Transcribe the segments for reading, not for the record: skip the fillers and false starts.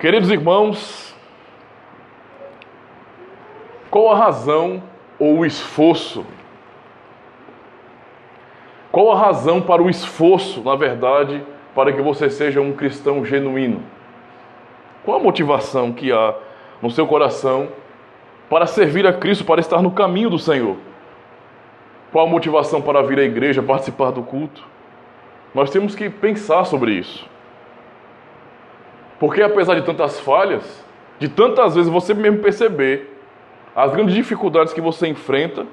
Queridos irmãos, qual a razão ou o esforço? Qual a razão para o esforço, na verdade, para que você seja um cristão genuíno? Qual a motivação que há no seu coração para servir a Cristo, para estar no caminho do Senhor? Qual a motivação para vir à igreja, participar do culto? Nós temos que pensar sobre isso. Porque apesar de tantas falhas, de tantas vezes você mesmo perceber as grandes dificuldades que você enfrenta,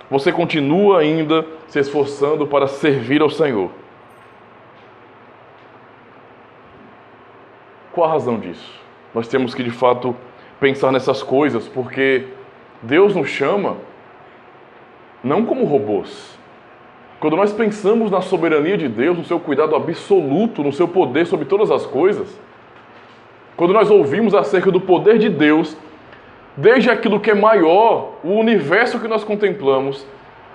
você continua ainda se esforçando para servir ao Senhor. Qual a razão disso? Nós temos que, de fato, pensar nessas coisas, porque Deus nos chama não como robôs. Quando nós pensamos na soberania de Deus, no seu cuidado absoluto, no seu poder sobre todas as coisas, quando nós ouvimos acerca do poder de Deus, desde aquilo que é maior, o universo que nós contemplamos,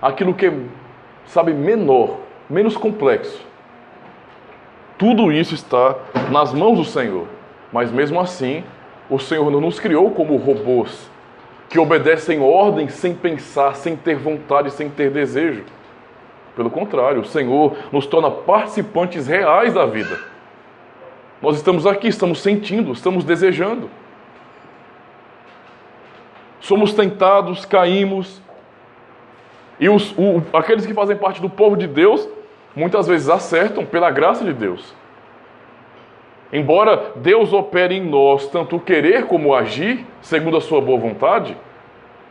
aquilo que é, menor, menos complexo, tudo isso está nas mãos do Senhor. Mas mesmo assim, o Senhor não nos criou como robôs, que obedecem ordens sem pensar, sem ter vontade, sem ter desejo. Pelo contrário, o Senhor nos torna participantes reais da vida. Nós estamos aqui, estamos sentindo, estamos desejando. Somos tentados, caímos. E aqueles que fazem parte do povo de Deus, muitas vezes acertam pela graça de Deus. Embora Deus opere em nós tanto o querer como o agir, segundo a sua boa vontade,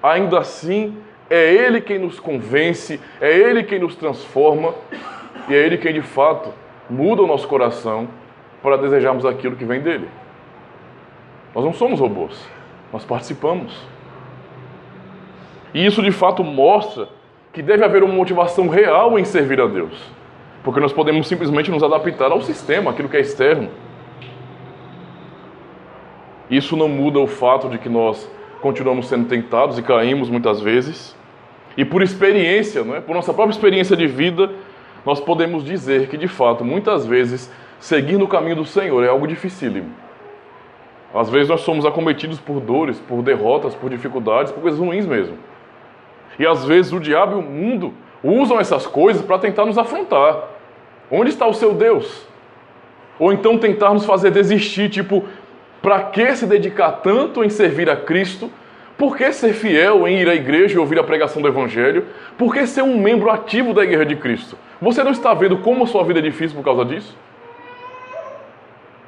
ainda assim é Ele quem nos convence, é Ele quem nos transforma, e é Ele quem de fato muda o nosso coração para desejarmos aquilo que vem dEle. Nós não somos robôs, nós participamos. E isso de fato mostra que deve haver uma motivação real em servir a Deus, porque nós podemos simplesmente nos adaptar ao sistema, aquilo que é externo. Isso não muda o fato de que nós continuamos sendo tentados e caímos muitas vezes. E por experiência, por nossa própria experiência de vida, nós podemos dizer que de fato, muitas vezes, seguir no caminho do Senhor é algo dificílimo. Às vezes nós somos acometidos por dores, por derrotas, por dificuldades, por coisas ruins mesmo. E às vezes o diabo e o mundo usam essas coisas para tentar nos afrontar. Onde está o seu Deus? Ou então tentar nos fazer desistir, para que se dedicar tanto em servir a Cristo? Por que ser fiel em ir à igreja e ouvir a pregação do Evangelho? Por que ser um membro ativo da Igreja de Cristo? Você não está vendo como a sua vida é difícil por causa disso?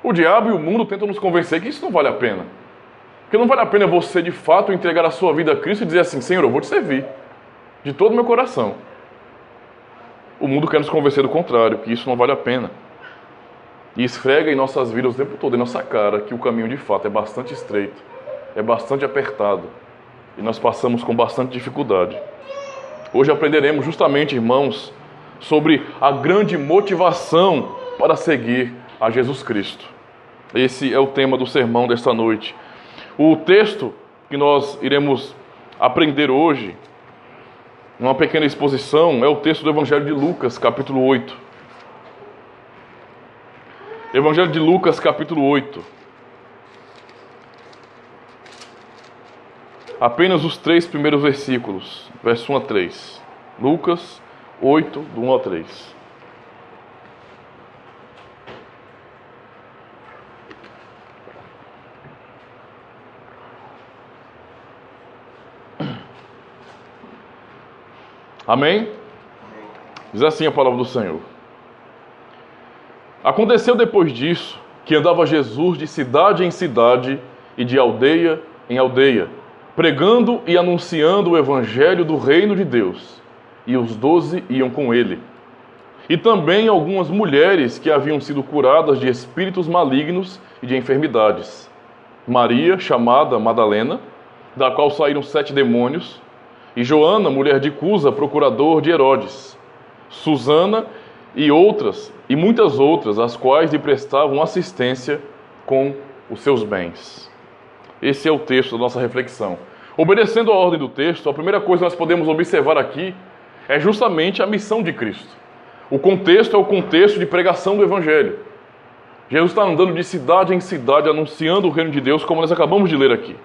O diabo e o mundo tentam nos convencer que isso não vale a pena. Que não vale a pena você, de fato, entregar a sua vida a Cristo e dizer assim: Senhor, eu vou te servir de todo o meu coração. O mundo quer nos convencer do contrário, que isso não vale a pena. E esfrega em nossas vidas o tempo todo, em nossa cara, que o caminho de fato é bastante estreito, é bastante apertado, e nós passamos com bastante dificuldade. Hoje aprenderemos justamente, irmãos, sobre a grande motivação para seguir a Jesus Cristo. Esse é o tema do sermão desta noite. O texto que nós iremos aprender hoje, numa pequena exposição, é o texto do Evangelho de Lucas, capítulo 8. Evangelho de Lucas, capítulo 8. Apenas os 3 primeiros versículos, verso 1 a 3. Lucas 8, do 1 a 3. Amém? Diz assim a palavra do Senhor. Aconteceu depois disso que andava Jesus de cidade em cidade e de aldeia em aldeia, pregando e anunciando o evangelho do reino de Deus, e os 12 iam com ele. E também algumas mulheres que haviam sido curadas de espíritos malignos e de enfermidades. Maria, chamada Madalena, da qual saíram 7 demônios, e Joana, mulher de Cusa, procurador de Herodes, Susana e outras, e muitas outras, as quais lhe prestavam assistência com os seus bens. Esse é o texto da nossa reflexão. Obedecendo a ordem do texto, a primeira coisa que nós podemos observar aqui é justamente a missão de Cristo. O contexto é o contexto de pregação do Evangelho. Jesus está andando de cidade em cidade, anunciando o reino de Deus, como nós acabamos de ler aqui.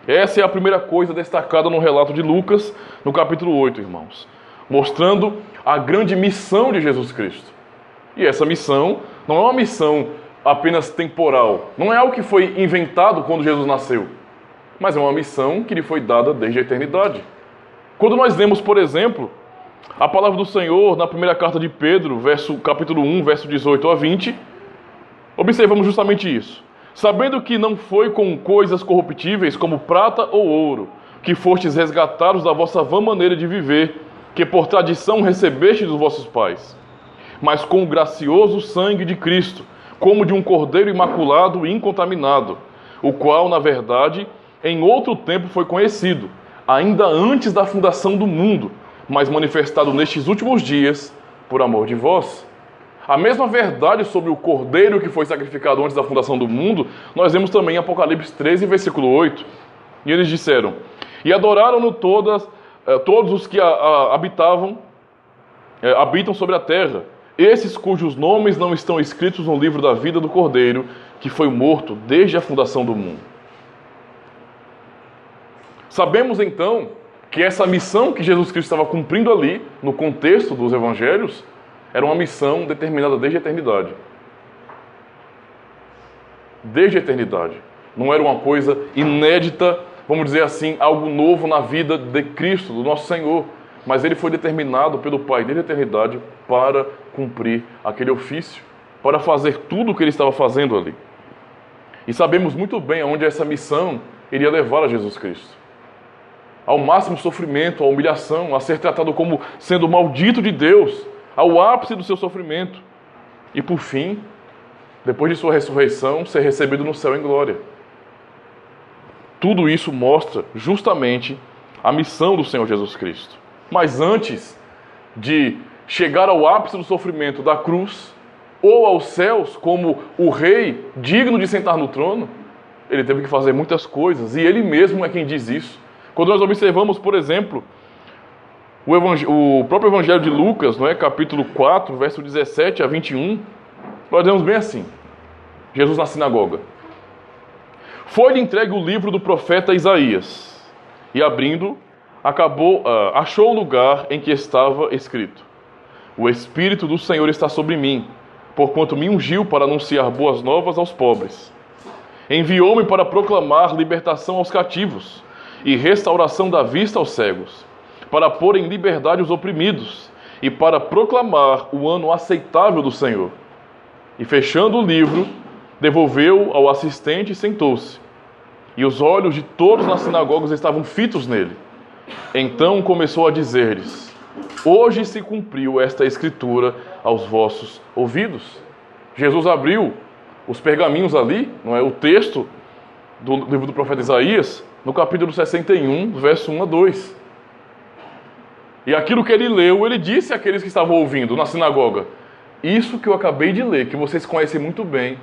Essa é a primeira coisa destacada no relato de Lucas, no capítulo 8, irmãos. Mostrando a grande missão de Jesus Cristo. E essa missão não é uma missão apenas temporal. Não é algo que foi inventado quando Jesus nasceu. Mas é uma missão que lhe foi dada desde a eternidade. Quando nós lemos, por exemplo, a palavra do Senhor na primeira carta de Pedro, capítulo 1, verso 18 a 20, observamos justamente isso. Sabendo que não foi com coisas corruptíveis como prata ou ouro, que fostes resgatados da vossa vã maneira de viver, que por tradição recebestes dos vossos pais, mas com o gracioso sangue de Cristo, como de um cordeiro imaculado e incontaminado, o qual, na verdade, em outro tempo foi conhecido, ainda antes da fundação do mundo, mas manifestado nestes últimos dias por amor de vós. A mesma verdade sobre o cordeiro que foi sacrificado antes da fundação do mundo, nós vemos também em Apocalipse 13, versículo 8. E eles disseram: e adoraram-no todos os que habitam sobre a terra, esses cujos nomes não estão escritos no livro da vida do cordeiro, que foi morto desde a fundação do mundo. Sabemos então que essa missão que Jesus Cristo estava cumprindo ali, no contexto dos evangelhos, era uma missão determinada desde a eternidade. Desde a eternidade. Não era uma coisa inédita, vamos dizer assim, algo novo na vida de Cristo, do nosso Senhor. Mas ele foi determinado pelo Pai desde a eternidade para cumprir aquele ofício, para fazer tudo o que ele estava fazendo ali. E sabemos muito bem aonde essa missão iria levar a Jesus Cristo. Ao máximo sofrimento, à humilhação, a ser tratado como sendo maldito de Deus, ao ápice do seu sofrimento. E por fim, depois de sua ressurreição, ser recebido no céu em glória. Tudo isso mostra justamente a missão do Senhor Jesus Cristo. Mas antes de chegar ao ápice do sofrimento da cruz, ou aos céus como o rei digno de sentar no trono, ele teve que fazer muitas coisas, e ele mesmo é quem diz isso. Quando nós observamos, por exemplo, o próprio Evangelho de Lucas, não é? Capítulo 4, verso 17 a 21, nós vemos bem assim: Jesus na sinagoga. Foi-lhe entregue o livro do profeta Isaías, e abrindo, achou o lugar em que estava escrito: o Espírito do Senhor está sobre mim, porquanto me ungiu para anunciar boas novas aos pobres. Enviou-me para proclamar libertação aos cativos e restauração da vista aos cegos, para pôr em liberdade os oprimidos e para proclamar o ano aceitável do Senhor. E fechando o livro, devolveu ao assistente e sentou-se. E os olhos de todos nas sinagogas estavam fitos nele. Então começou a dizer-lhes: hoje se cumpriu esta escritura aos vossos ouvidos. Jesus abriu os pergaminhos ali, não é, o texto do livro do profeta Isaías, no capítulo 61, verso 1 a 2. E aquilo que ele leu, ele disse àqueles que estavam ouvindo na sinagoga: isso que eu acabei de ler, que vocês conhecem muito bem,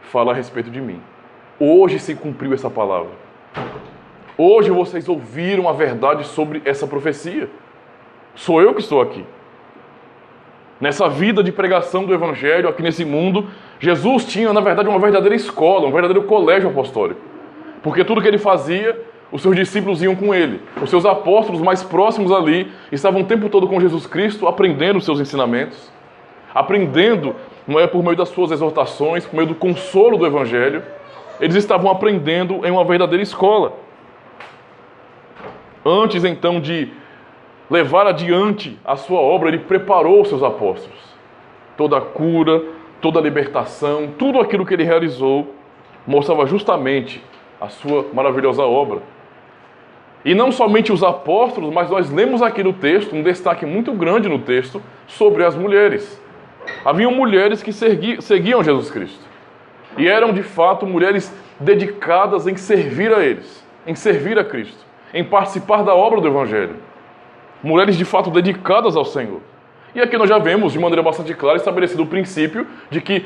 fala a respeito de mim. Hoje se cumpriu essa palavra. Hoje vocês ouviram a verdade sobre essa profecia. Sou eu que estou aqui. Nessa vida de pregação do Evangelho, aqui nesse mundo, Jesus tinha, na verdade, uma verdadeira escola, um verdadeiro colégio apostólico. Porque tudo que ele fazia, os seus discípulos iam com ele. Os seus apóstolos mais próximos ali estavam o tempo todo com Jesus Cristo, aprendendo os seus ensinamentos, aprendendo, não é, por meio das suas exortações, por meio do consolo do Evangelho. Eles estavam aprendendo em uma verdadeira escola. Antes, então, de levar adiante a sua obra, ele preparou os seus apóstolos. Toda a cura, toda a libertação, tudo aquilo que ele realizou mostrava justamente a sua maravilhosa obra. E não somente os apóstolos, mas nós lemos aqui no texto, um destaque muito grande no texto, sobre as mulheres. Haviam mulheres que seguiam Jesus Cristo. E eram, de fato, mulheres dedicadas em servir a eles, em servir a Cristo, em participar da obra do Evangelho. Mulheres, de fato, dedicadas ao Senhor. E aqui nós já vemos, de maneira bastante clara, estabelecido o princípio de que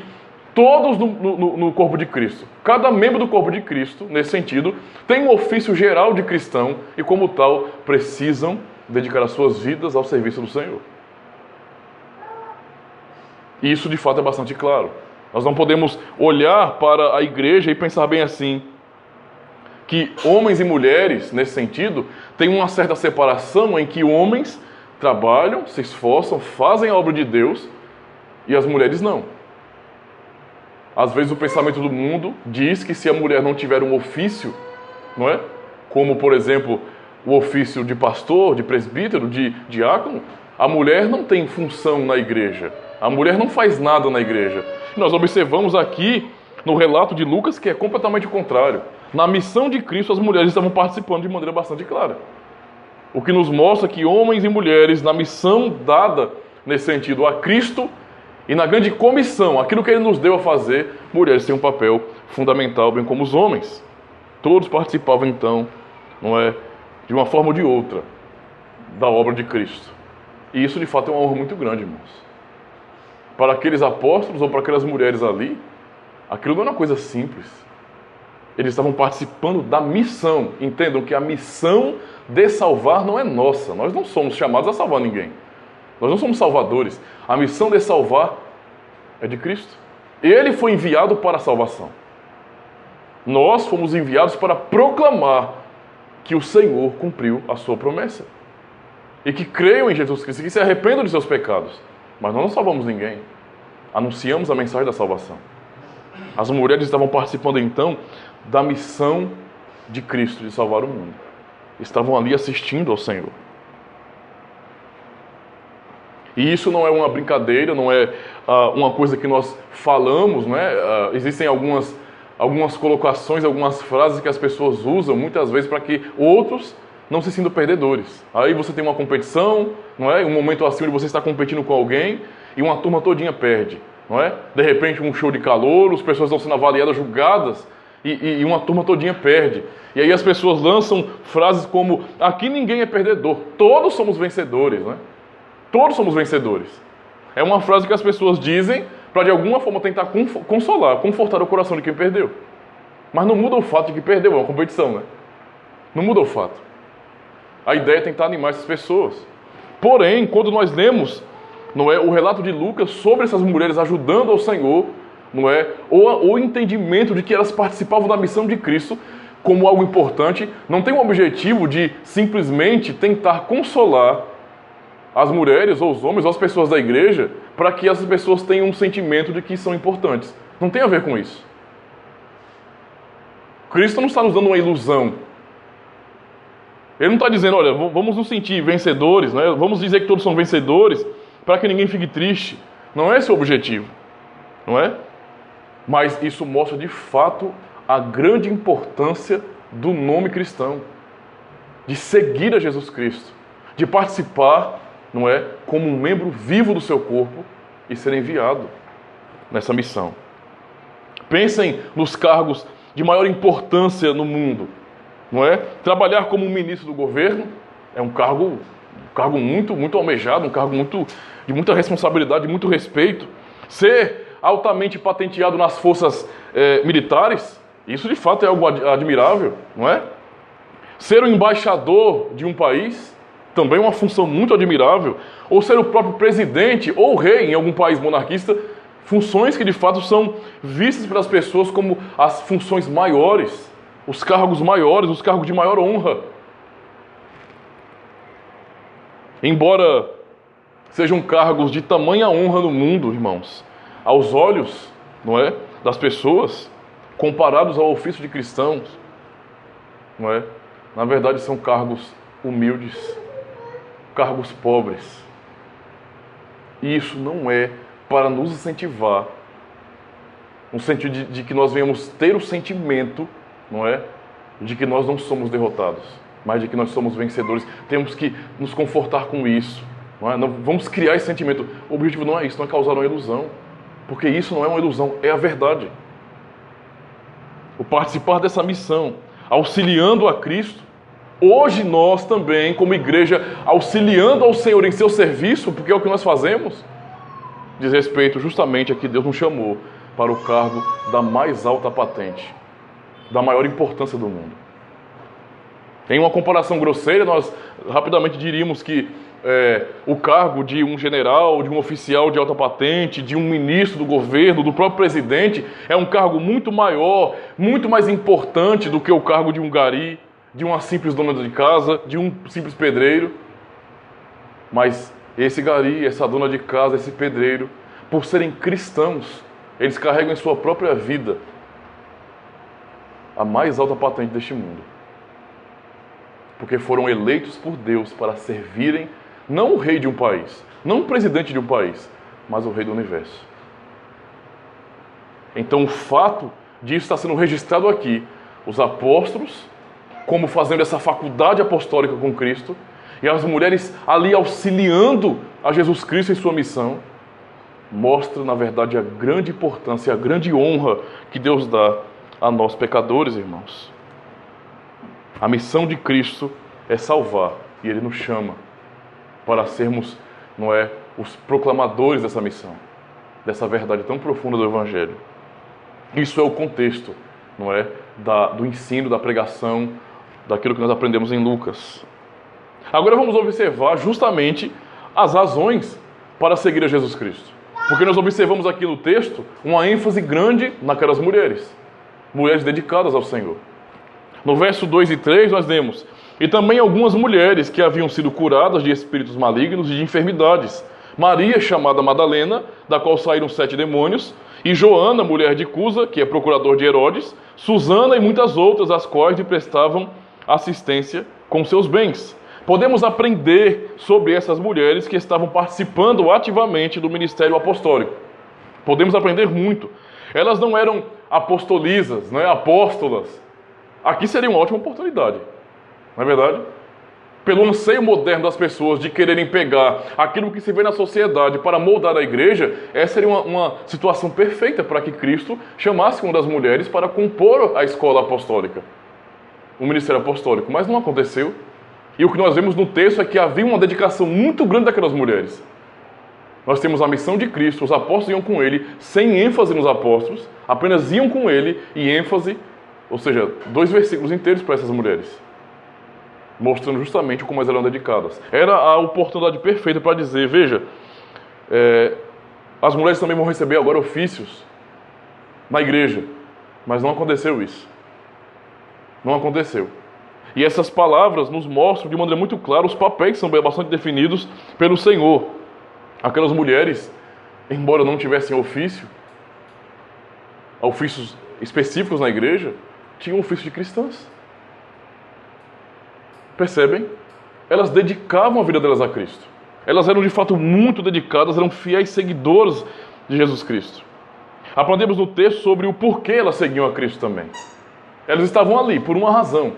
todos no corpo de Cristo, cada membro do corpo de Cristo, nesse sentido, tem um ofício geral de cristão e, como tal, precisam dedicar as suas vidas ao serviço do Senhor. E isso, de fato, é bastante claro. Nós não podemos olhar para a igreja e pensar bem assim, que homens e mulheres, nesse sentido, têm uma certa separação em que homens trabalham, se esforçam, fazem a obra de Deus e as mulheres não. Às vezes o pensamento do mundo diz que se a mulher não tiver um ofício, não é? Como, por exemplo, o ofício de pastor, de presbítero, de diácono, a mulher não tem função na igreja. A mulher não faz nada na igreja. Nós observamos aqui no relato de Lucas que é completamente o contrário. Na missão de Cristo, as mulheres estavam participando de maneira bastante clara. O que nos mostra que homens e mulheres, na missão dada nesse sentido a Cristo e na grande comissão, aquilo que Ele nos deu a fazer, mulheres têm um papel fundamental, bem como os homens. Todos participavam então, não é, de uma forma ou de outra, da obra de Cristo. E isso de fato é uma honra muito grande, irmãos. Para aqueles apóstolos ou para aquelas mulheres ali, aquilo não era uma coisa simples. Eles estavam participando da missão. Entendam que a missão de salvar não é nossa. Nós não somos chamados a salvar ninguém. Nós não somos salvadores. A missão de salvar é de Cristo. Ele foi enviado para a salvação. Nós fomos enviados para proclamar que o Senhor cumpriu a sua promessa. E que creiam em Jesus Cristo, que se arrependam de seus pecados. Mas nós não salvamos ninguém. Anunciamos a mensagem da salvação. As mulheres estavam participando então da missão de Cristo de salvar o mundo. Estavam ali assistindo ao Senhor. E isso não é uma brincadeira, não é uma coisa que nós falamos, não é? Existem algumas colocações, algumas frases que as pessoas usam muitas vezes para que outros não se sintam perdedores. Aí você tem uma competição, não é? Um momento assim onde você está competindo com alguém e uma turma todinha perde, não é? De repente um show de calor, as pessoas estão sendo avaliadas, julgadas e uma turma todinha perde. E aí as pessoas lançam frases como: aqui ninguém é perdedor, todos somos vencedores, não é? Todos somos vencedores. É uma frase que as pessoas dizem para de alguma forma tentar consolar, confortar o coração de quem perdeu. Mas não muda o fato de que perdeu, é uma competição, né? Não muda o fato. A ideia é tentar animar essas pessoas. Porém, quando nós lemos, não é, o relato de Lucas sobre essas mulheres ajudando ao Senhor, não é, ou o entendimento de que elas participavam da missão de Cristo como algo importante, não tem o objetivo de simplesmente tentar consolar as mulheres, ou os homens, ou as pessoas da igreja, para que essas pessoas tenham um sentimento de que são importantes. Não tem a ver com isso. Cristo não está nos dando uma ilusão. Ele não está dizendo: olha, vamos nos sentir vencedores, né? Vamos dizer que todos são vencedores, para que ninguém fique triste. Não é esse o objetivo, não é? Mas isso mostra de fato a grande importância do nome cristão, de seguir a Jesus Cristo, de participar, não é, como um membro vivo do seu corpo e ser enviado nessa missão. Pensem nos cargos de maior importância no mundo, não é? Trabalhar como um ministro do governo é um cargo muito almejado, um cargo de muita responsabilidade, de muito respeito. Ser altamente patenteado nas forças militares, isso de fato é algo admirável, não é? Ser o embaixador de um país, também uma função muito admirável. Ou ser o próprio presidente ou rei em algum país monarquista, funções que de fato são vistas pelas pessoas como as funções maiores, os cargos maiores, os cargos de maior honra. Embora sejam cargos de tamanha honra no mundo, irmãos, aos olhos, não é, das pessoas, comparados ao ofício de cristãos, não é? Na verdade são cargos humildes, cargos pobres. E isso não é para nos incentivar, no sentido de que nós venhamos ter o sentimento, não é, de que nós não somos derrotados, mas de que nós somos vencedores. Temos que nos confortar com isso, não é? Não vamos criar esse sentimento. O objetivo não é isso, não é causar uma ilusão, porque isso não é uma ilusão, é a verdade. O participar dessa missão, auxiliando a Cristo, hoje nós também, como igreja, auxiliando ao Senhor em seu serviço, porque é o que nós fazemos, diz respeito justamente a que Deus nos chamou para o cargo da mais alta patente, da maior importância do mundo. Em uma comparação grosseira, nós rapidamente diríamos que o cargo de um general, de um oficial de alta patente, de um ministro do governo, do próprio presidente, é um cargo muito maior, muito mais importante do que o cargo de um gari, de uma simples dona de casa, de um simples pedreiro. Mas esse gari, essa dona de casa, esse pedreiro, por serem cristãos, eles carregam em sua própria vida a mais alta patente deste mundo. Porque foram eleitos por Deus para servirem não o rei de um país, não o presidente de um país, mas o rei do universo. Então o fato disso está sendo registrado aqui, os apóstolos, como fazendo essa faculdade apostólica com Cristo, e as mulheres ali auxiliando a Jesus Cristo em sua missão, mostra, na verdade, a grande importância, a grande honra que Deus dá a nós pecadores, irmãos. A missão de Cristo é salvar, e Ele nos chama para sermos, os proclamadores dessa missão, dessa verdade tão profunda do Evangelho. Isso é o contexto, do ensino, da pregação, daquilo que nós aprendemos em Lucas. Agora vamos observar justamente as razões para seguir a Jesus Cristo. Porque nós observamos aqui no texto uma ênfase grande naquelas mulheres dedicadas ao Senhor. No verso 2 e 3 nós lemos: e também algumas mulheres que haviam sido curadas de espíritos malignos e de enfermidades. Maria, chamada Madalena, da qual saíram 7 demônios, e Joana, mulher de Cusa, que é procurador de Herodes, Susana e muitas outras, as quais lhe prestavam assistência com seus bens. Podemos aprender sobre essas mulheres que estavam participando ativamente do ministério apostólico. Podemos aprender muito. Elas não eram apostolisas, apóstolas. Aqui seria uma ótima oportunidade, não é verdade? Pelo anseio moderno das pessoas de quererem pegar aquilo que se vê na sociedade para moldar a igreja, essa seria uma situação perfeita para que Cristo chamasse uma das mulheres para compor a escola apostólica, o ministério apostólico. Mas não aconteceu. E o que nós vemos no texto é que havia uma dedicação muito grande daquelas mulheres. Nós temos a missão de Cristo, os apóstolos iam com ele, sem ênfase nos apóstolos, apenas iam com ele e ênfase, ou seja, 2 versículos inteiros para essas mulheres, mostrando justamente como elas eram dedicadas. Era a oportunidade perfeita para dizer, veja, as mulheres também vão receber agora ofícios na igreja, mas não aconteceu isso. Não aconteceu. E essas palavras nos mostram de maneira muito clara os papéis que são bastante definidos pelo Senhor. Aquelas mulheres, embora não tivessem ofícios específicos na igreja, tinham ofício de cristãs. Percebem? Elas dedicavam a vida delas a Cristo. Elas eram de fato muito dedicadas, eram fiéis seguidoras de Jesus Cristo. Aprendemos no texto sobre o porquê elas seguiam a Cristo também. Elas estavam ali por uma razão.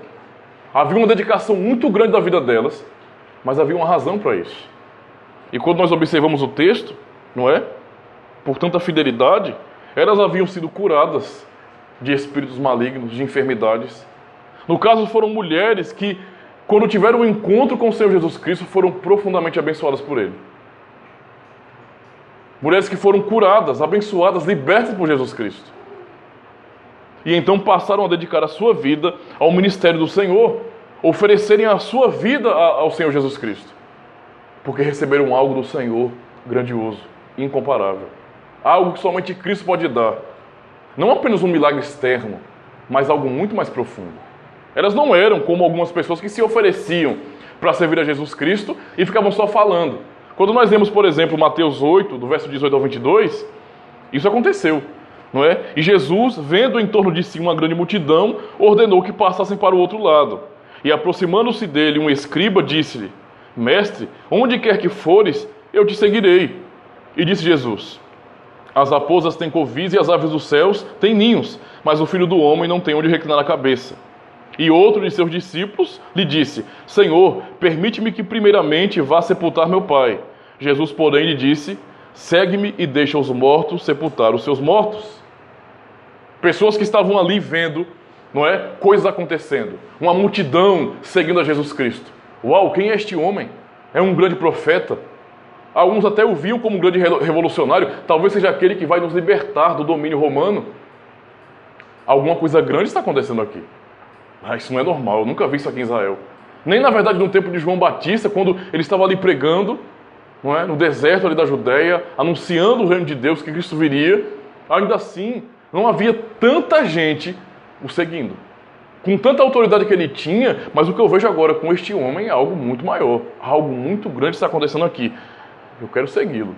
Havia uma dedicação muito grande da vida delas, mas havia uma razão para isso. E quando nós observamos o texto, por tanta fidelidade, elas haviam sido curadas de espíritos malignos, de enfermidades. No caso, foram mulheres que, quando tiveram um encontro com o Senhor Jesus Cristo, foram profundamente abençoadas por Ele. Mulheres que foram curadas, abençoadas, libertas por Jesus Cristo. E então passaram a dedicar a sua vida ao ministério do Senhor, oferecerem a sua vida ao Senhor Jesus Cristo, porque receberam algo do Senhor grandioso, incomparável. Algo que somente Cristo pode dar. Não apenas um milagre externo, mas algo muito mais profundo. Elas não eram como algumas pessoas que se ofereciam para servir a Jesus Cristo e ficavam só falando. Quando nós lemos, por exemplo, Mateus 8, do verso 18 ao 22, isso aconteceu. E Jesus, vendo em torno de si uma grande multidão, ordenou que passassem para o outro lado. E aproximando-se dele um escriba, disse-lhe: Mestre, onde quer que fores, eu te seguirei. E disse Jesus: As raposas têm covis e as aves dos céus têm ninhos, mas o Filho do Homem não tem onde reclinar a cabeça. E outro de seus discípulos lhe disse: Senhor, permite-me que primeiramente vá sepultar meu pai. Jesus, porém, lhe disse: Segue-me e deixa os mortos sepultar os seus mortos. Pessoas que estavam ali vendo, coisas acontecendo. Uma multidão seguindo a Jesus Cristo. Uau, quem é este homem? É um grande profeta. Alguns até o viam como um grande revolucionário. Talvez seja aquele que vai nos libertar do domínio romano. Alguma coisa grande está acontecendo aqui. Isso não é normal, eu nunca vi isso aqui em Israel. Nem, na verdade, no tempo de João Batista, quando ele estava ali pregando, não é? No deserto ali da Judéia, anunciando o reino de Deus, que Cristo viria. Ainda assim, não havia tanta gente o seguindo. Com tanta autoridade que ele tinha, mas o que eu vejo agora com este homem é algo muito maior. Algo muito grande está acontecendo aqui. Eu quero segui-lo.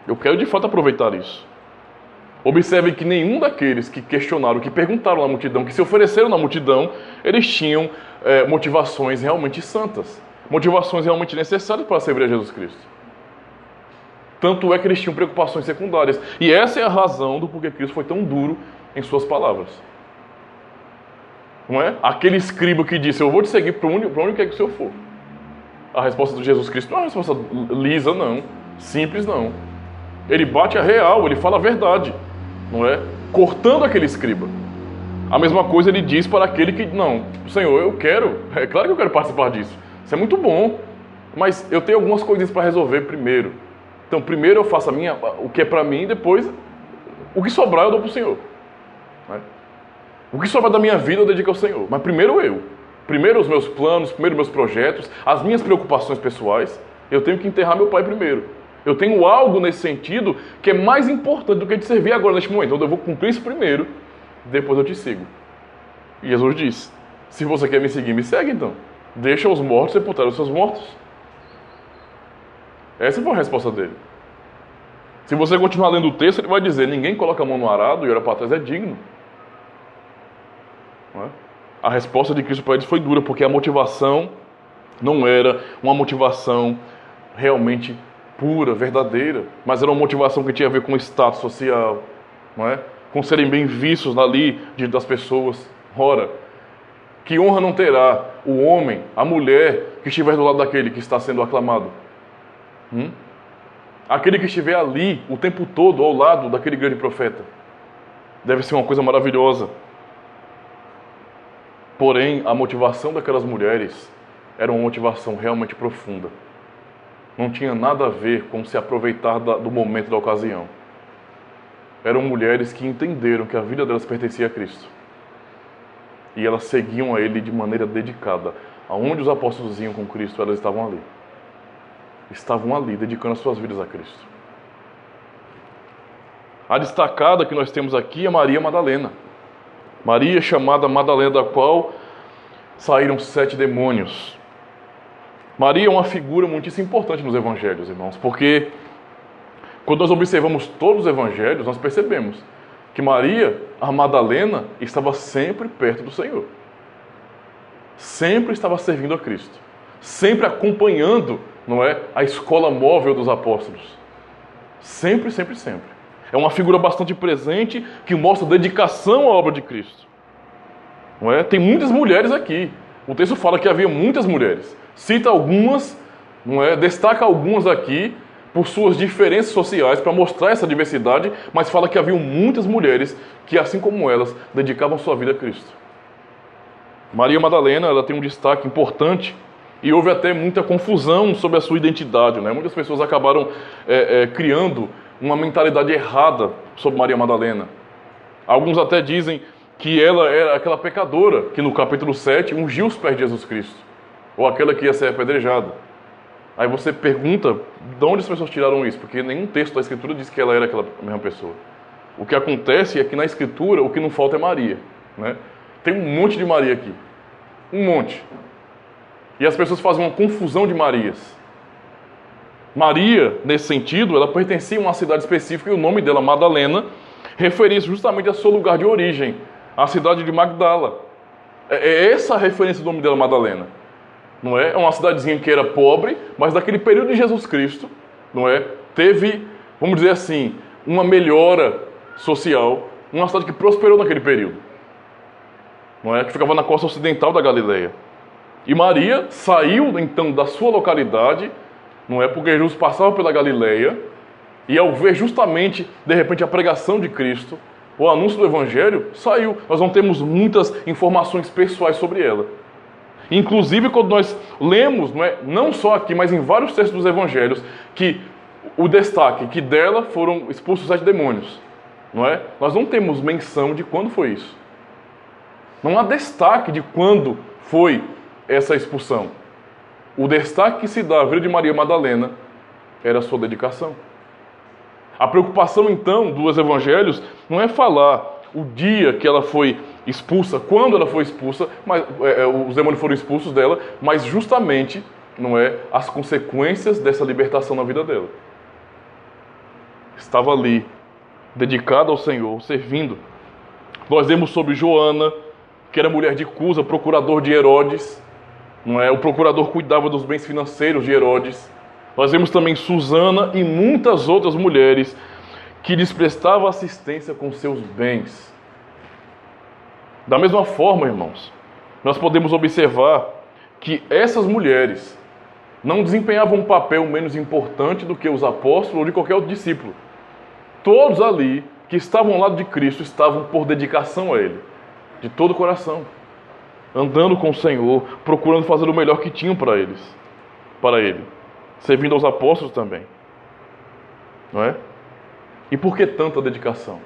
Eu quero de fato aproveitar isso. Observe que nenhum daqueles que questionaram, que perguntaram na multidão, que se ofereceram na multidão, eles tinham motivações realmente santas. Motivações realmente necessárias para servir a Jesus Cristo. Tanto é que eles tinham preocupações secundárias. E essa é a razão do porquê Cristo foi tão duro em suas palavras. Não é? Aquele escriba que disse, eu vou te seguir para onde quer que o Senhor for. A resposta de Jesus Cristo não é uma resposta lisa, não. Simples, não. Ele bate a real, ele fala a verdade. Não é? Cortando aquele escriba. A mesma coisa ele diz para aquele que, não, Senhor, eu quero, é claro que eu quero participar disso. Isso é muito bom, mas eu tenho algumas coisinhas para resolver primeiro. Então, primeiro eu faço o que é para mim, depois o que sobrar eu dou para o Senhor. Não é? O que sobrar da minha vida eu dedico ao Senhor. Mas primeiro eu. Primeiro os meus planos, primeiro meus projetos, as minhas preocupações pessoais. Eu tenho que enterrar meu pai primeiro. Eu tenho algo nesse sentido que é mais importante do que te servir agora neste momento. Então eu vou cumprir isso primeiro, depois eu te sigo. E Jesus diz, se você quer me seguir, me segue então. Deixa os mortos sepultar os seus mortos. Essa foi a resposta dele. Se você continuar lendo o texto, ele vai dizer, ninguém coloca a mão no arado e olha para trás é digno. Não é? A resposta de Cristo para eles foi dura, porque a motivação não era uma motivação realmente pura, verdadeira, mas era uma motivação que tinha a ver com o status social, não é? Com serem bem vistos ali das pessoas. Ora, que honra não terá o homem, a mulher que estiver do lado daquele que está sendo aclamado? Aquele que estiver ali o tempo todo ao lado daquele grande profeta. Deve ser uma coisa maravilhosa. Porém, a motivação daquelas mulheres era uma motivação realmente profunda. Não tinha nada a ver com se aproveitar do momento da ocasião. Eram mulheres que entenderam que a vida delas pertencia a Cristo. E elas seguiam a Ele de maneira dedicada. Aonde os apóstolos iam com Cristo, elas estavam ali. Estavam ali, dedicando as suas vidas a Cristo. A destacada que nós temos aqui é Maria Madalena. Maria, chamada Madalena, da qual saíram 7 demônios. Maria é uma figura muitíssimo importante nos evangelhos, irmãos, porque quando nós observamos todos os evangelhos, nós percebemos que Maria, a Madalena, estava sempre perto do Senhor. Sempre estava servindo a Cristo. Sempre acompanhando, não é, a escola móvel dos apóstolos. Sempre, sempre, sempre. É uma figura bastante presente que mostra dedicação à obra de Cristo. Não é? Tem muitas mulheres aqui. O texto fala que havia muitas mulheres. Cita algumas, não é? Destaca algumas aqui por suas diferenças sociais para mostrar essa diversidade, mas fala que havia muitas mulheres que, assim como elas, dedicavam sua vida a Cristo. Maria Madalena, ela tem um destaque importante e houve até muita confusão sobre a sua identidade. Né? Muitas pessoas acabaram criando uma mentalidade errada sobre Maria Madalena. Alguns até dizem que ela era aquela pecadora que no capítulo 7 ungiu os pés de Jesus Cristo, ou aquela que ia ser apedrejada. Aí você pergunta, de onde as pessoas tiraram isso? Porque nenhum texto da Escritura diz que ela era aquela mesma pessoa. O que acontece é que na Escritura o que não falta é Maria. Né? Tem um monte de Maria aqui. Um monte. E as pessoas fazem uma confusão de Marias. Maria, nesse sentido, ela pertencia a uma cidade específica e o nome dela, Madalena, referia justamente ao seu lugar de origem, a cidade de Magdala. É essa a referência do nome dela, Madalena. Não é? É uma cidadezinha que era pobre, mas naquele período de Jesus Cristo, não é? Teve, vamos dizer assim, uma melhora social, uma cidade que prosperou naquele período. Não é? Que ficava na costa ocidental da Galileia. E Maria saiu, então, da sua localidade, não é? Porque Jesus passava pela Galileia, e ao ver justamente, de repente, a pregação de Cristo, o anúncio do Evangelho, saiu. Nós não temos muitas informações pessoais sobre ela. Inclusive, quando nós lemos, não só aqui, mas em vários textos dos Evangelhos, que o destaque que dela foram expulsos 7 demônios. Não é? Nós não temos menção de quando foi isso. Não há destaque de quando foi essa expulsão. O destaque que se dá à vida de Maria Madalena era a sua dedicação. A preocupação, então, dos evangelhos não é falar o dia que ela foi expulsa, quando ela foi expulsa, mas os demônios foram expulsos dela, mas justamente, não é, as consequências dessa libertação na vida dela. Estava ali, dedicada ao Senhor, servindo. Nós vemos sobre Joana, que era mulher de Cusa, procurador de Herodes, não é? O procurador cuidava dos bens financeiros de Herodes. Nós vemos também Susana e muitas outras mulheres que lhes prestavam assistência com seus bens. Da mesma forma, irmãos, nós podemos observar que essas mulheres não desempenhavam um papel menos importante do que os apóstolos ou de qualquer outro discípulo. Todos ali que estavam ao lado de Cristo estavam por dedicação a Ele, de todo o coração, andando com o Senhor, procurando fazer o melhor que tinham para Ele, servindo aos apóstolos também, não é? E por que tanta dedicação?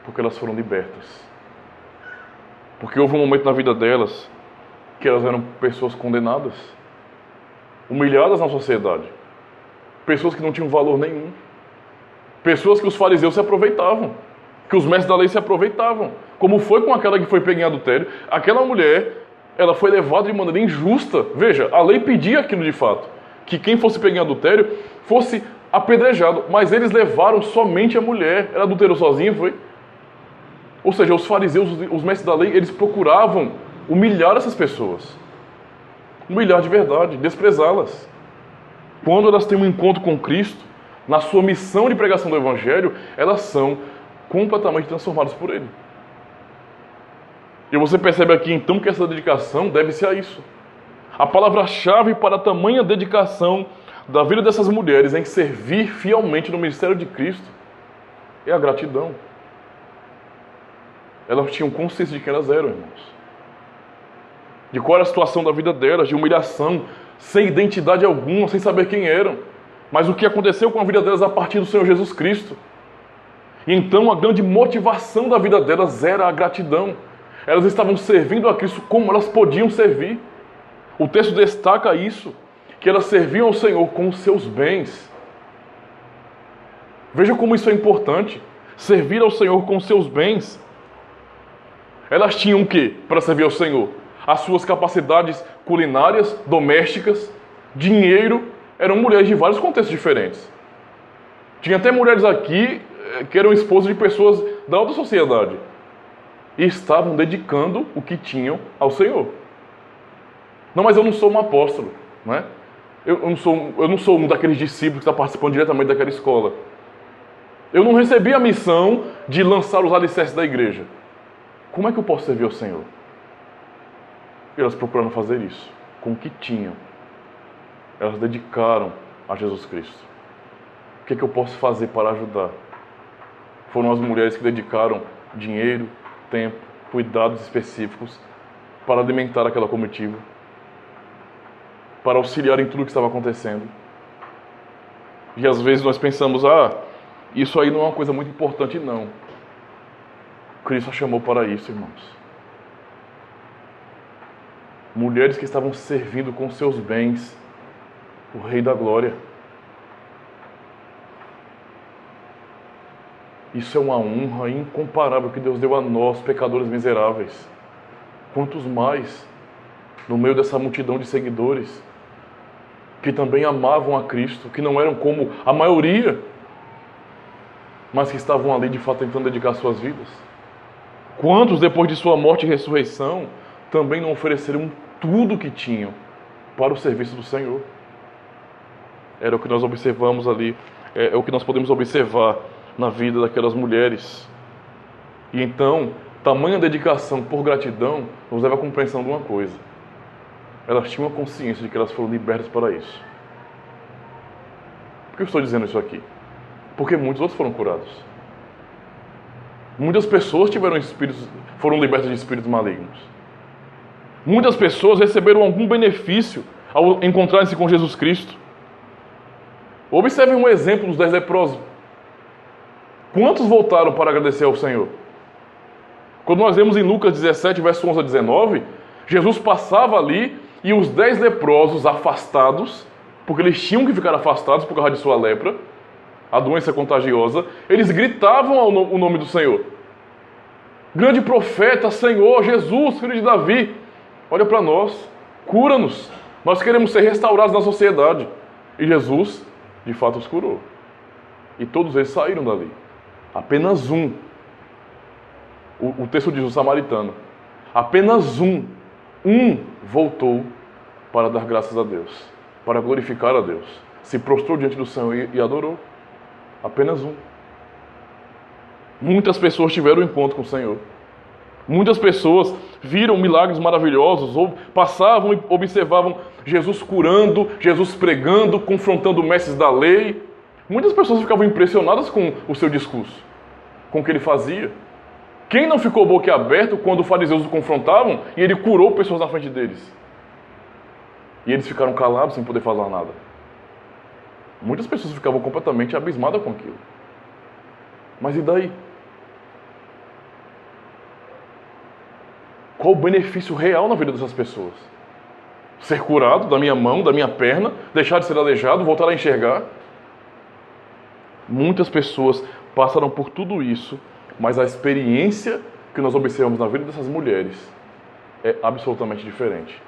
Porque elas foram libertas. Porque houve um momento na vida delas que elas eram pessoas condenadas, humilhadas na sociedade, pessoas que não tinham valor nenhum, pessoas que os fariseus se aproveitavam, que os mestres da lei se aproveitavam, como foi com aquela que foi pega em adultério. Aquela mulher, ela foi levada de maneira injusta. Veja, a lei pedia aquilo de fato, que quem fosse pego em adultério fosse apedrejado, mas eles levaram somente a mulher. Ela adulterou sozinha, foi? Ou seja, os fariseus, os mestres da lei, eles procuravam humilhar essas pessoas, humilhar de verdade, desprezá-las. Quando elas têm um encontro com Cristo, na sua missão de pregação do Evangelho, elas são completamente transformadas por Ele. E você percebe aqui então que essa dedicação deve-se a isso. A palavra-chave para a tamanha dedicação da vida dessas mulheres em servir fielmente no ministério de Cristo é a gratidão. Elas tinham consciência de quem elas eram, irmãos. De qual era a situação da vida delas, de humilhação, sem identidade alguma, sem saber quem eram. Mas o que aconteceu com a vida delas a partir do Senhor Jesus Cristo. E então a grande motivação da vida delas era a gratidão. Elas estavam servindo a Cristo como elas podiam servir. O texto destaca isso, que elas serviam ao Senhor com os seus bens. Veja como isso é importante. Servir ao Senhor com os seus bens. Elas tinham o quê para servir ao Senhor? As suas capacidades culinárias, domésticas, dinheiro. Eram mulheres de vários contextos diferentes. Tinha até mulheres aqui que eram esposas de pessoas da alta sociedade. E estavam dedicando o que tinham ao Senhor. Não, mas eu não sou um apóstolo, não é? Eu não sou um daqueles discípulos que está participando diretamente daquela escola. Eu não recebi a missão de lançar os alicerces da igreja. Como é que eu posso servir ao Senhor? E elas procuraram fazer isso com o que tinham. Elas dedicaram a Jesus Cristo. O que é que eu posso fazer para ajudar? Foram as mulheres que dedicaram dinheiro, tempo, cuidados específicos para alimentar aquela comitiva, para auxiliar em tudo o que estava acontecendo. E às vezes nós pensamos, isso aí não é uma coisa muito importante, não. Cristo a chamou para isso, irmãos. Mulheres que estavam servindo com seus bens o Rei da Glória. Isso é uma honra incomparável que Deus deu a nós, pecadores miseráveis. Quantos mais, no meio dessa multidão de seguidores, que também amavam a Cristo, que não eram como a maioria, mas que estavam ali de fato tentando dedicar suas vidas. Quantos, depois de sua morte e ressurreição, também não ofereceram tudo o que tinham para o serviço do Senhor. Era o que nós observamos ali, é o que nós podemos observar na vida daquelas mulheres. E então, tamanha dedicação por gratidão nos leva à compreensão de uma coisa. Elas tinham a consciência de que elas foram libertas para isso. Por que eu estou dizendo isso aqui? Porque muitos outros foram curados. Muitas pessoas foram libertas de espíritos malignos. Muitas pessoas receberam algum benefício ao encontrarem-se com Jesus Cristo. Observem um exemplo dos 10 leprosos. Quantos voltaram para agradecer ao Senhor? Quando nós vemos em Lucas 17, verso 11 a 19, Jesus passava ali e os 10 leprosos afastados, porque eles tinham que ficar afastados por causa de sua lepra, a doença contagiosa, eles gritavam o nome do Senhor. Grande profeta, Senhor, Jesus, filho de Davi, olha para nós, cura-nos. Nós queremos ser restaurados na sociedade. E Jesus, de fato, os curou. E todos eles saíram dali. Apenas um. O texto diz, o samaritano. Apenas um voltou para dar graças a Deus, para glorificar a Deus. Se prostrou diante do Senhor e adorou. Apenas um. Muitas pessoas tiveram um encontro com o Senhor. Muitas pessoas viram milagres maravilhosos, ou passavam e observavam Jesus curando, Jesus pregando, confrontando mestres da lei. Muitas pessoas ficavam impressionadas com o seu discurso, com o que ele fazia. Quem não ficou boquiaberto quando os fariseus o confrontavam e ele curou pessoas na frente deles? E eles ficaram calados sem poder falar nada. Muitas pessoas ficavam completamente abismadas com aquilo. Mas e daí? Qual o benefício real na vida dessas pessoas? Ser curado da minha mão, da minha perna, deixar de ser aleijado, voltar a enxergar? Muitas pessoas passaram por tudo isso, mas a experiência que nós observamos na vida dessas mulheres é absolutamente diferente.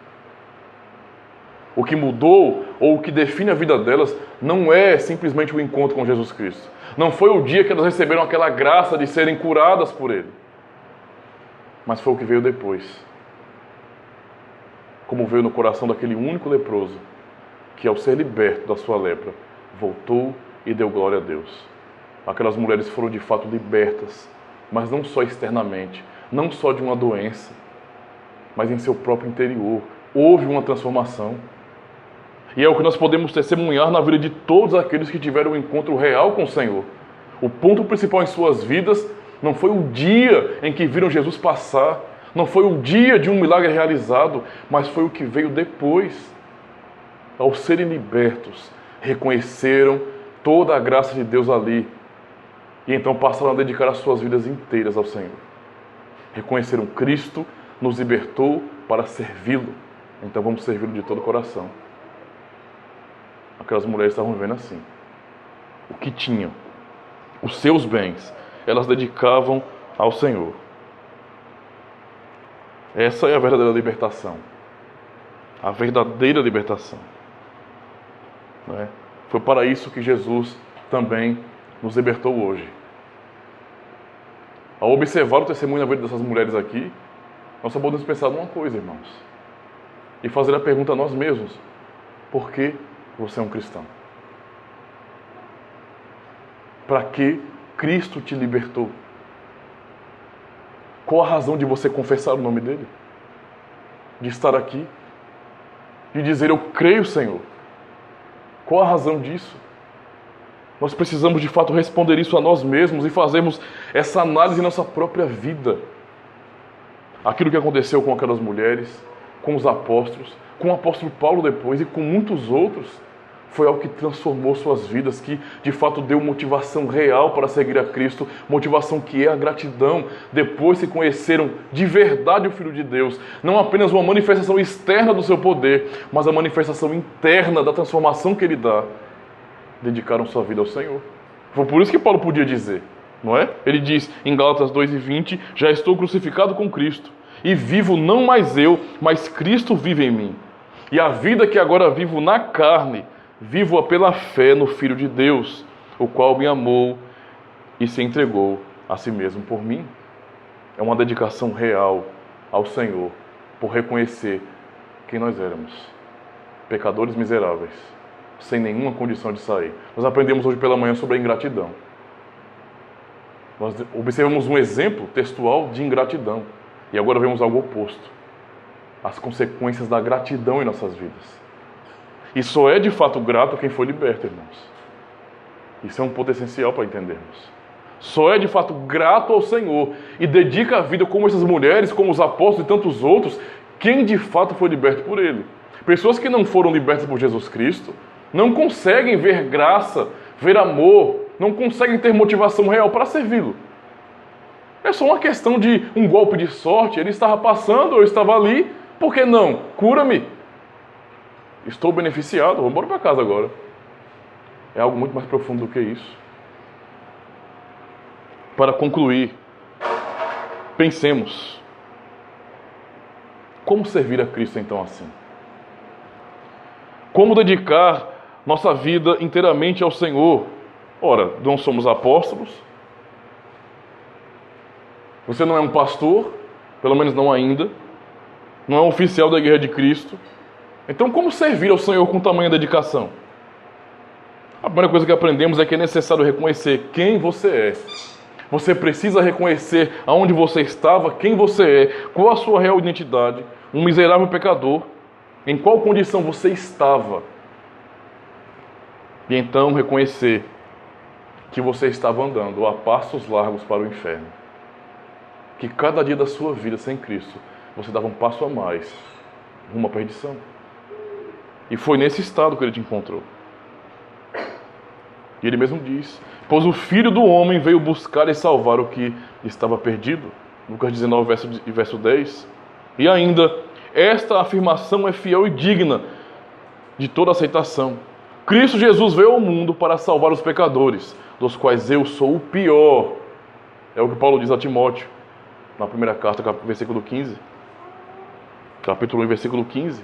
O que mudou, ou o que define a vida delas, não é simplesmente o encontro com Jesus Cristo. Não foi o dia que elas receberam aquela graça de serem curadas por Ele. Mas foi o que veio depois. Como veio no coração daquele único leproso, que ao ser liberto da sua lepra, voltou e deu glória a Deus. Aquelas mulheres foram de fato libertas, mas não só externamente, não só de uma doença, mas em seu próprio interior. Houve uma transformação. E é o que nós podemos testemunhar na vida de todos aqueles que tiveram um encontro real com o Senhor. O ponto principal em suas vidas não foi o dia em que viram Jesus passar, não foi o dia de um milagre realizado, mas foi o que veio depois. Ao serem libertos, reconheceram toda a graça de Deus ali. E então passaram a dedicar as suas vidas inteiras ao Senhor. Reconheceram Cristo, nos libertou para servi-lo. Então vamos servi-lo de todo o coração. Aquelas mulheres estavam vivendo assim. O que tinham, os seus bens, elas dedicavam ao Senhor. Essa é a verdadeira libertação. A verdadeira libertação. Não é? Foi para isso que Jesus também nos libertou hoje. Ao observar o testemunho na vida dessas mulheres aqui, nós só podemos pensar numa coisa, irmãos. E fazer a pergunta a nós mesmos. Por que você é um cristão? Para que Cristo te libertou? Qual a razão de você confessar o nome dele? De estar aqui? De dizer, eu creio, Senhor? Qual a razão disso? Nós precisamos de fato responder isso a nós mesmos e fazermos essa análise em nossa própria vida. Aquilo que aconteceu com aquelas mulheres, com os apóstolos, com o apóstolo Paulo depois e com muitos outros, foi algo que transformou suas vidas, que de fato deu motivação real para seguir a Cristo, motivação que é a gratidão. Depois que conheceram de verdade o Filho de Deus, não apenas uma manifestação externa do seu poder, mas a manifestação interna da transformação que Ele dá, dedicaram sua vida ao Senhor. Foi por isso que Paulo podia dizer, não é? Ele diz em Gálatas 2:20, já estou crucificado com Cristo, e vivo não mais eu, mas Cristo vive em mim. E a vida que agora vivo na carne, vivo-a pela fé no Filho de Deus, o qual me amou e se entregou a si mesmo por mim. É uma dedicação real ao Senhor, por reconhecer quem nós éramos. Pecadores miseráveis, sem nenhuma condição de sair. Nós aprendemos hoje pela manhã sobre a ingratidão. Nós observamos um exemplo textual de ingratidão. E agora vemos algo oposto. As consequências da gratidão em nossas vidas. E só é de fato grato quem foi liberto, irmãos. Isso é um ponto essencial para entendermos. Só é de fato grato ao Senhor e dedica a vida como essas mulheres, como os apóstolos e tantos outros, quem de fato foi liberto por Ele. Pessoas que não foram libertas por Jesus Cristo não conseguem ver graça, ver amor, não conseguem ter motivação real para servi-lo. É só uma questão de um golpe de sorte. Ele estava passando, eu estava ali, Por que não? Cura-me. Estou beneficiado, vou embora para casa agora. É algo muito mais profundo do que isso. Para concluir, pensemos. Como servir a Cristo então assim? Como dedicar nossa vida inteiramente ao Senhor? Ora, não somos apóstolos. Você não é um pastor, pelo menos não ainda. Não é um oficial da Igreja de Cristo. Então, como servir ao Senhor com tamanha dedicação? A primeira coisa que aprendemos é que é necessário reconhecer quem você é. Você precisa reconhecer aonde você estava, quem você é, qual a sua real identidade, um miserável pecador, em qual condição você estava. E então reconhecer que você estava andando a passos largos para o inferno. Que cada dia da sua vida sem Cristo, você dava um passo a mais rumo à perdição. E foi nesse estado que ele te encontrou. E ele mesmo diz: pois o Filho do Homem veio buscar e salvar o que estava perdido. Lucas 19, verso 10. E ainda, esta afirmação é fiel e digna de toda aceitação. Cristo Jesus veio ao mundo para salvar os pecadores, dos quais eu sou o pior. É o que Paulo diz a Timóteo, na primeira carta, versículo 15. Capítulo 1, versículo 15.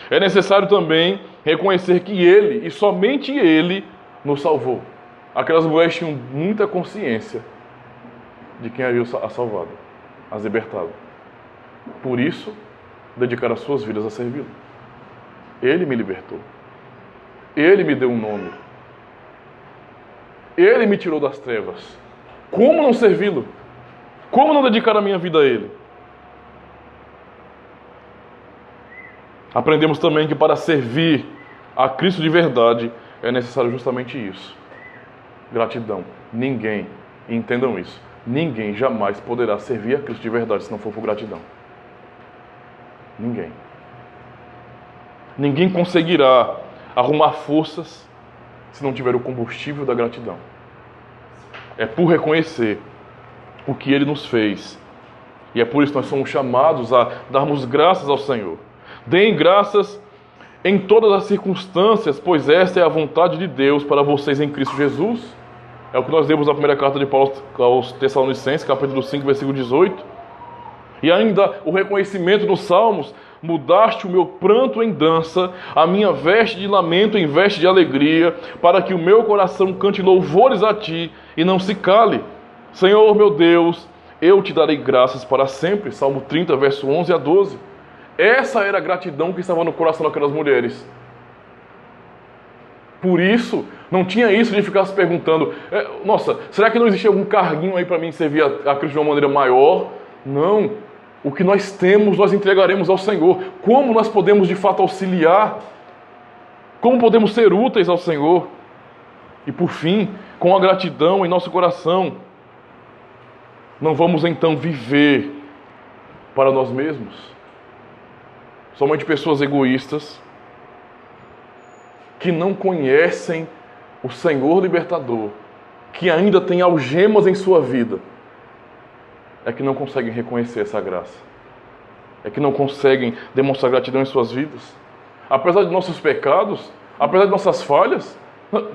É necessário também reconhecer que Ele, e somente Ele, nos salvou. Aquelas mulheres tinham muita consciência de quem havia as salvado, as libertado. Por isso, dedicaram as suas vidas a servi-lo. Ele me libertou. Ele me deu um nome. Ele me tirou das trevas. Como não servi-lo? Como não dedicar a minha vida a Ele? Aprendemos também que para servir a Cristo de verdade é necessário justamente isso. Gratidão. Ninguém, entendam isso, ninguém jamais poderá servir a Cristo de verdade se não for por gratidão. Ninguém. Ninguém conseguirá arrumar forças se não tiver o combustível da gratidão. É por reconhecer o que Ele nos fez. E é por isso que nós somos chamados a darmos graças ao Senhor. Deem graças em todas as circunstâncias, pois esta é a vontade de Deus para vocês em Cristo Jesus. É o que nós lemos na primeira carta de Paulo aos Tessalonicenses, capítulo 5, versículo 18. E ainda o reconhecimento nos Salmos: mudaste o meu pranto em dança, a minha veste de lamento em veste de alegria, para que o meu coração cante louvores a ti e não se cale. Senhor meu Deus, eu te darei graças para sempre. Salmo 30, verso 11 a 12. Essa era a gratidão que estava no coração daquelas mulheres. Por isso, não tinha isso de ficar se perguntando: nossa, será que não existe algum carguinho aí para mim servir a Cristo de uma maneira maior? Não. O que nós temos, nós entregaremos ao Senhor. Como nós podemos de fato auxiliar? Como podemos ser úteis ao Senhor? E por fim, com a gratidão em nosso coração, não vamos então viver para nós mesmos. Somente pessoas egoístas, que não conhecem o Senhor libertador, que ainda têm algemas em sua vida, é que não conseguem reconhecer essa graça. É que não conseguem demonstrar gratidão em suas vidas. Apesar de nossos pecados, apesar de nossas falhas,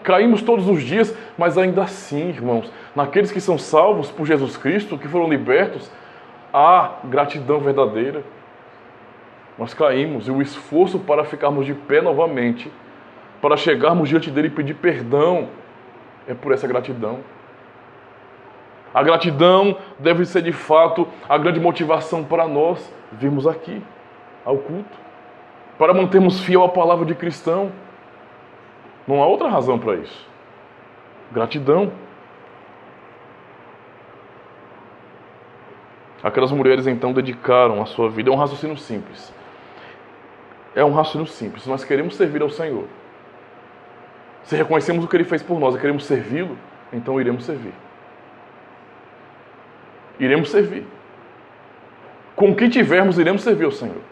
caímos todos os dias, mas ainda assim, irmãos, naqueles que são salvos por Jesus Cristo, que foram libertos, há gratidão verdadeira. Nós caímos e o esforço para ficarmos de pé novamente, para chegarmos diante dele e pedir perdão, é por essa gratidão. A gratidão deve ser de fato a grande motivação para nós virmos aqui, ao culto, para mantermos fiel a palavra de cristão. Não há outra razão para isso. Gratidão. Aquelas mulheres então dedicaram a sua vida. É um raciocínio simples. É um raciocínio simples. Se nós queremos servir ao Senhor, se reconhecemos o que Ele fez por nós e queremos servi-lo, então iremos servir. Iremos servir. Com o que tivermos, iremos servir ao Senhor.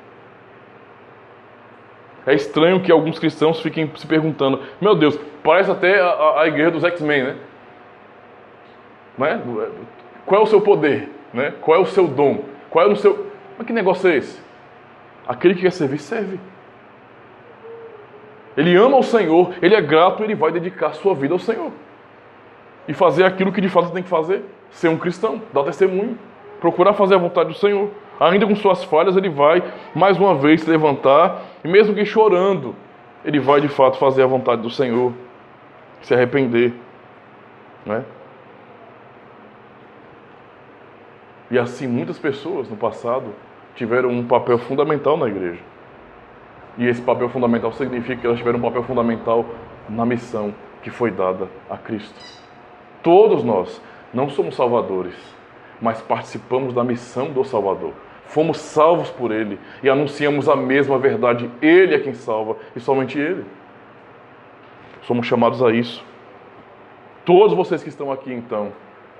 É estranho que alguns cristãos fiquem se perguntando: meu Deus, parece até a igreja dos X-Men, né? Não é? Qual é o seu poder? Né? Qual é o seu dom? Qual é o seu... Mas que negócio é esse? Aquele que quer servir, serve. Ele ama o Senhor, ele é grato, ele vai dedicar sua vida ao Senhor. E fazer aquilo que de fato tem que fazer. Ser um cristão, dar testemunho. Procurar fazer a vontade do Senhor. Ainda com suas falhas, ele vai mais uma vez se levantar. E mesmo que chorando, ele vai de fato fazer a vontade do Senhor. Se arrepender. Né? E assim muitas pessoas no passado tiveram um papel fundamental na igreja. E esse papel fundamental significa que elas tiveram um papel fundamental na missão que foi dada a Cristo. Todos nós não somos salvadores, mas participamos da missão do Salvador. Fomos salvos por Ele e anunciamos a mesma verdade. Ele é quem salva e somente Ele. Somos chamados a isso. Todos vocês que estão aqui, então,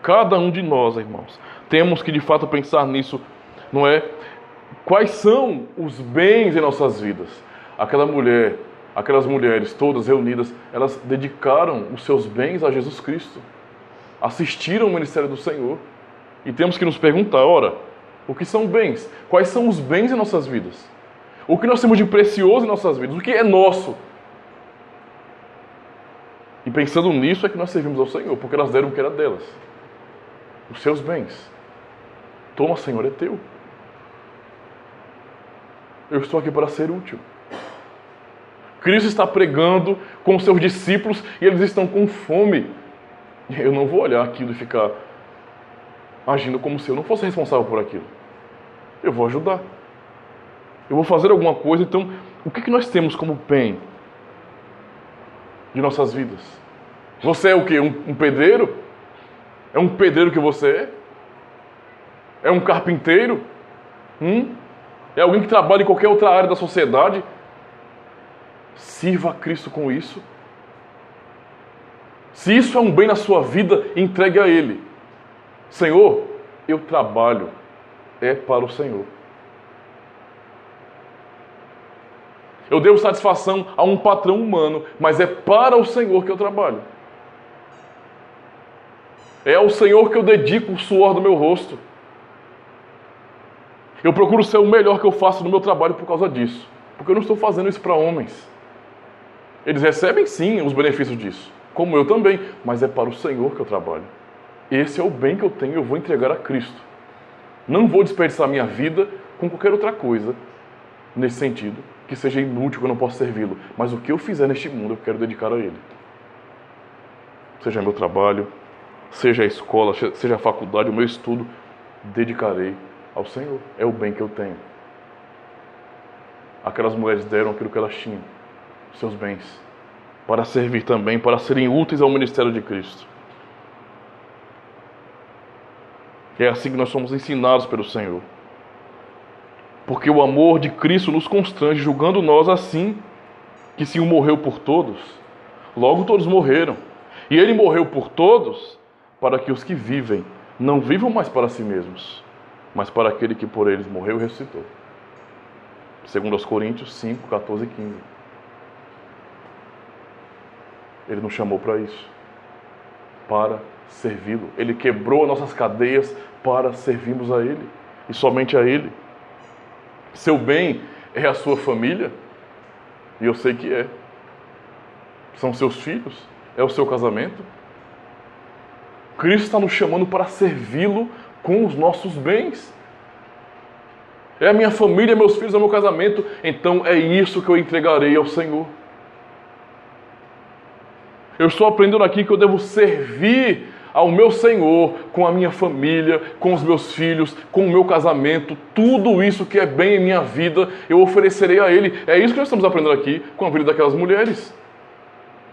cada um de nós, irmãos, temos que de fato pensar nisso, não é? Quais são os bens em nossas vidas? Aquelas mulheres todas reunidas, elas dedicaram os seus bens a Jesus Cristo. Assistiram ao ministério do Senhor. E temos que nos perguntar, ora, o que são bens? Quais são os bens em nossas vidas? O que nós temos de precioso em nossas vidas? O que é nosso? E pensando nisso é que nós servimos ao Senhor, porque elas deram o que era delas. Os seus bens. Toma, Senhor, é teu. Eu estou aqui para ser útil. Cristo está pregando com os seus discípulos e eles estão com fome. Eu não vou olhar aquilo e ficar agindo como se eu não fosse responsável por aquilo. Eu vou ajudar. Eu vou fazer alguma coisa. Então, o que nós temos como bem de nossas vidas? Você é o quê? Um pedreiro? É um pedreiro que você é? É um carpinteiro? É alguém que trabalha em qualquer outra área da sociedade? Sirva a Cristo com isso. Se isso é um bem na sua vida, entregue a Ele. Senhor, eu trabalho. É para o Senhor. Eu devo satisfação a um patrão humano, mas é para o Senhor que eu trabalho. É ao Senhor que eu dedico o suor do meu rosto. Eu procuro ser o melhor que eu faço no meu trabalho por causa disso. Porque eu não estou fazendo isso para homens. Eles recebem sim os benefícios disso, como eu também, mas é para o Senhor que eu trabalho. Esse é o bem que eu tenho, eu vou entregar a Cristo. Não vou desperdiçar minha vida com qualquer outra coisa, nesse sentido, que seja inútil, que eu não possa servi-lo. Mas o que eu fizer neste mundo, eu quero dedicar a Ele. Seja meu trabalho, seja a escola, seja a faculdade, o meu estudo, dedicarei ao Senhor. É o bem que eu tenho. Aquelas mulheres deram aquilo que elas tinham, seus bens, para servir também, para serem úteis ao ministério de Cristo. É assim que nós somos ensinados pelo Senhor. Porque o amor de Cristo nos constrange, julgando nós assim, que se um morreu por todos, logo todos morreram. E Ele morreu por todos, para que os que vivem não vivam mais para si mesmos, mas para aquele que por eles morreu e ressuscitou. Segundo aos Coríntios 5, 14 e 15. Ele nos chamou para isso, para servi-lo. Ele quebrou as nossas cadeias para servirmos a Ele, e somente a Ele. Seu bem é a sua família, e eu sei que é. São seus filhos, é o seu casamento. Cristo está nos chamando para servi-lo com os nossos bens. É a minha família, meus filhos, é o meu casamento. Então é isso que eu entregarei ao Senhor. Eu estou aprendendo aqui que eu devo servir ao meu Senhor com a minha família, com os meus filhos, com o meu casamento. Tudo isso que é bem em minha vida, eu oferecerei a Ele. É isso que nós estamos aprendendo aqui com a vida daquelas mulheres.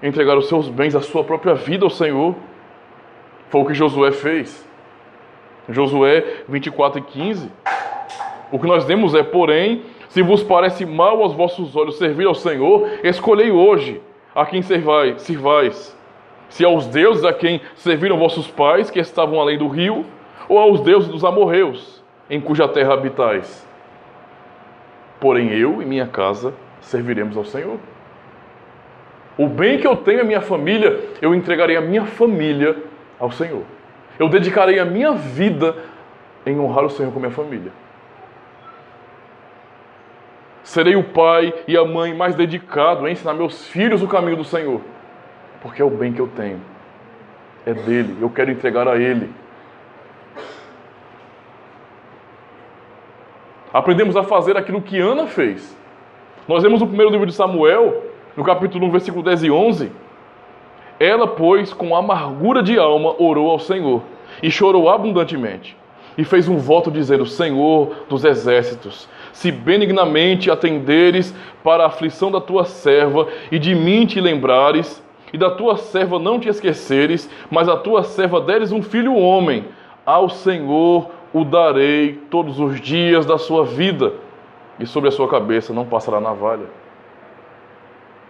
Entregar os seus bens, a sua própria vida ao Senhor. Foi o que Josué fez. Josué 24 e 15. O que nós demos é, porém, se vos parece mal aos vossos olhos servir ao Senhor, escolhei hoje a quem servais. Se aos deuses a quem serviram vossos pais, que estavam além do rio, ou aos deuses dos amorreus, em cuja terra habitais. Porém eu e minha casa serviremos ao Senhor. O bem que eu tenho à minha família, eu entregarei a minha família ao Senhor. Eu dedicarei a minha vida em honrar o Senhor com a minha família. Serei o pai e a mãe mais dedicado a ensinar meus filhos o caminho do Senhor. Porque é o bem que eu tenho. É dele, eu quero entregar a ele. Aprendemos a fazer aquilo que Ana fez. Nós vemos no primeiro livro de Samuel, no capítulo 1, versículo 10 e 11. Ela, pois, com amargura de alma, orou ao Senhor e chorou abundantemente. E fez um voto dizendo: Senhor dos exércitos, se benignamente atenderes para a aflição da tua serva e de mim te lembrares, e da tua serva não te esqueceres, mas a tua serva deres um filho homem, ao Senhor o darei todos os dias da sua vida, e sobre a sua cabeça não passará navalha.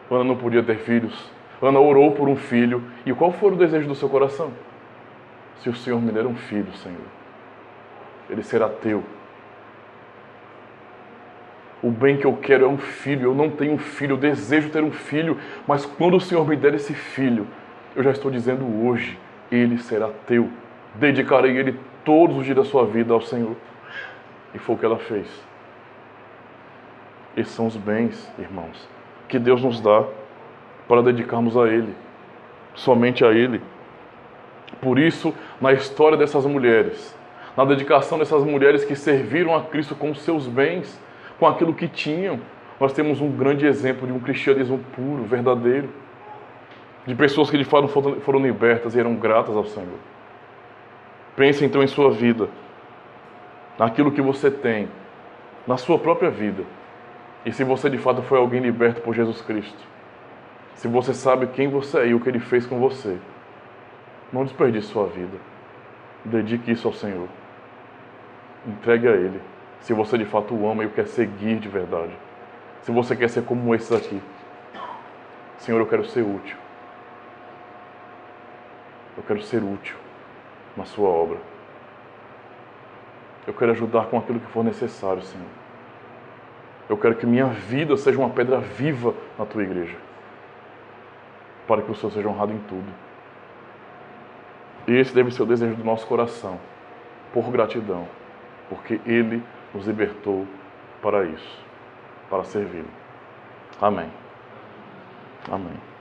Ana não podia ter filhos. Ana orou por um filho. E qual foi o desejo do seu coração? Se o Senhor me der um filho, Senhor, ele será teu. O bem que eu quero é um filho. Eu não tenho um filho, eu desejo ter um filho. Mas quando o Senhor me der esse filho, eu já estou dizendo hoje, ele será teu. Dedicarei ele todos os dias da sua vida ao Senhor. E foi o que ela fez. Esses são os bens, irmãos, que Deus nos dá para dedicarmos a Ele, somente a Ele. Por isso, na história dessas mulheres, na dedicação dessas mulheres que serviram a Cristo com os seus bens, com aquilo que tinham, nós temos um grande exemplo de um cristianismo puro, verdadeiro, de pessoas que de fato foram libertas e eram gratas ao Senhor. Pense então em sua vida, naquilo que você tem, na sua própria vida. E se você de fato foi alguém liberto por Jesus Cristo, se você sabe quem você é e o que Ele fez com você, não desperdice sua vida. Dedique isso ao Senhor. Entregue a Ele. Se você de fato o ama e o quer seguir de verdade. Se você quer ser como esses aqui. Senhor, eu quero ser útil. Eu quero ser útil na sua obra. Eu quero ajudar com aquilo que for necessário, Senhor. Eu quero que minha vida seja uma pedra viva na tua igreja, para que o Senhor seja honrado em tudo. Esse deve ser o desejo do nosso coração, por gratidão, porque Ele nos libertou para isso, para servi-lo. Amém. Amém.